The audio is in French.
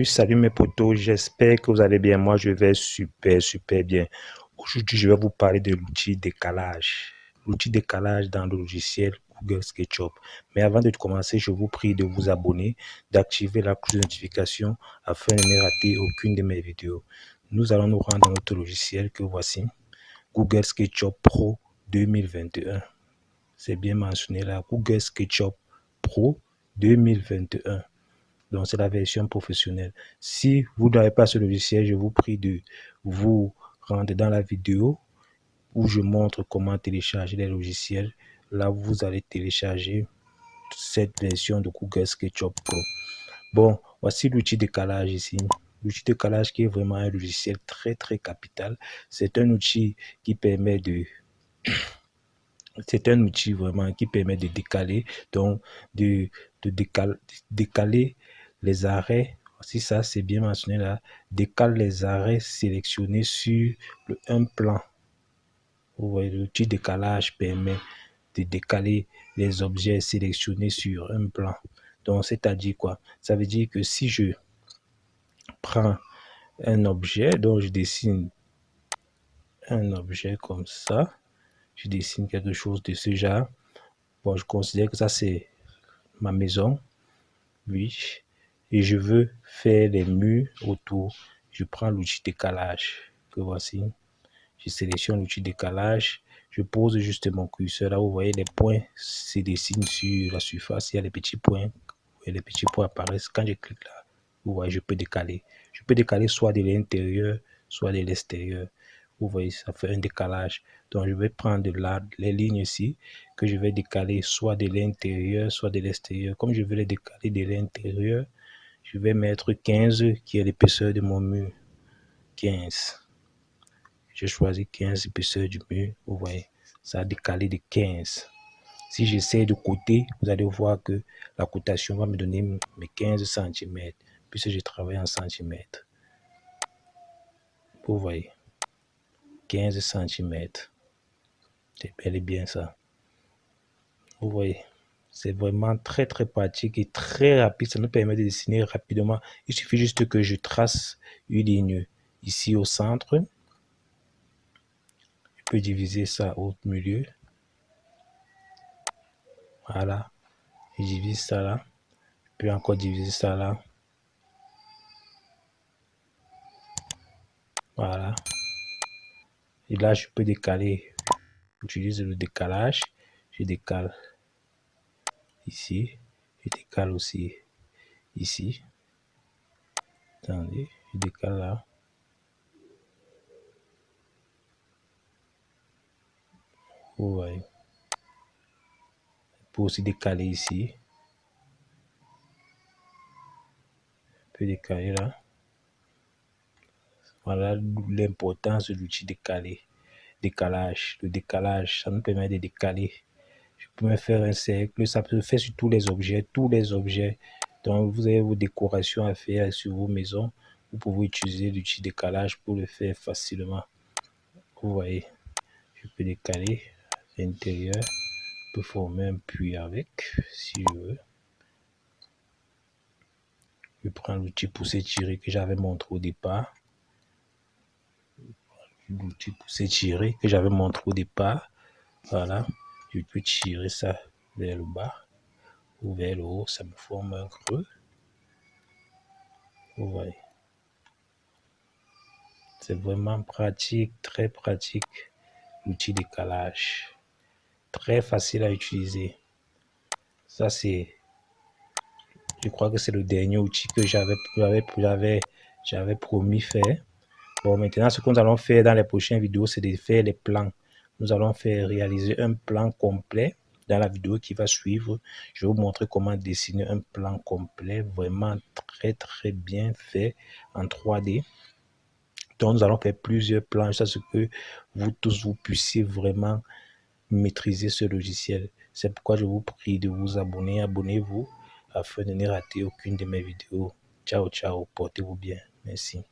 Salut mes potos, j'espère que vous allez bien. Moi, je vais super bien. Aujourd'hui, je vais vous parler de l'outil décalage. L'outil décalage dans le logiciel Google SketchUp. Mais avant de commencer, je vous prie de vous abonner, d'activer la cloche de notification afin de ne rater aucune de mes vidéos. Nous allons nous rendre dans notre logiciel que voici, Google SketchUp Pro 2021. C'est bien mentionné là, Google SketchUp Pro 2021. Donc, c'est la version professionnelle. Si vous n'avez pas ce logiciel, je vous prie de vous rendre dans la vidéo où je montre comment télécharger les logiciels. Là, vous allez télécharger cette version de Google SketchUp Pro. Bon, voici l'outil décalage ici. L'outil décalage qui est vraiment un logiciel très capital. C'est un outil qui permet de... C'est un outil vraiment qui permet de décaler, donc de décaler les arrêts. Si ça c'est bien mentionné là, décale les arrêts sélectionnés sur un plan. Vous voyez, l'outil décalage permet de décaler les objets sélectionnés sur un plan. Donc c'est-à-dire quoi? Ça veut dire que si je prends un objet, donc je dessine un objet comme ça, je dessine quelque chose de ce genre. Bon, je considère que ça c'est ma maison, oui, et je veux faire les murs autour. Je prends l'outil décalage que voici. Je sélectionne l'outil décalage. Je pose juste mon curseur là. Vous voyez les points se dessinent sur la surface. Il y a les petits points. Et les petits points apparaissent. Quand je clique là, vous voyez, je peux décaler. Je peux décaler soit de l'intérieur, soit de l'extérieur. Vous voyez, ça fait un décalage. Donc, je vais prendre là les lignes ici que je vais décaler soit de l'intérieur, soit de l'extérieur. Comme je veux les décaler de l'intérieur, je vais mettre 15 qui est l'épaisseur de mon mur. 15. J'ai choisi 15 épaisseur du mur. Vous voyez, ça a décalé de 15. Si j'essaie de coter, vous allez voir que la cotation va me donner mes 15 cm, puisque je travaille en centimètres. Vous voyez, 15 cm. C'est bel et bien ça. Vous voyez, c'est vraiment très pratique et très rapide. Ça nous permet de dessiner rapidement. Il suffit juste que je trace une ligne ici au centre. Je peux diviser ça au milieu. Voilà. Je divise ça là. Je peux encore diviser ça là. Voilà. Et là, je peux décaler. J'utilise le décalage. Je décale ici. Je décale aussi ici. Attendez, je décale là. Vous voyez. Je peux aussi décaler ici. Je peux décaler là. Voilà l'importance de l'outil décalage. Le décalage, ça nous permet de décaler. Je peux me faire un cercle, ça peut se faire sur tous les objets. Donc, vous avez vos décorations à faire sur vos maisons. Vous pouvez utiliser l'outil décalage pour le faire facilement. Vous voyez, je peux décaler l'intérieur. Je peux former un puits avec, si je veux. Je prends l'outil pour s'étirer que j'avais montré au départ. L'outil pour s'étirer que j'avais montré au départ. Voilà, je peux tirer ça vers le bas ou vers le haut, ça me forme un creux. Vous voyez, c'est vraiment pratique, très pratique, l'outil décalage, très facile à utiliser. Ça c'est, je crois que c'est le dernier outil que j'avais promis faire. Bon, maintenant ce que nous allons faire dans les prochaines vidéos, c'est de faire les plans. Nous allons réaliser un plan complet. Dans la vidéo qui va suivre, je vais vous montrer comment dessiner un plan complet, vraiment très bien fait en 3D. Donc, nous allons faire plusieurs plans jusqu'à ce que vous tous, vous puissiez vraiment maîtriser ce logiciel. C'est pourquoi je vous prie de vous abonner. Abonnez-vous afin de ne rater aucune de mes vidéos. Ciao, portez-vous bien. Merci.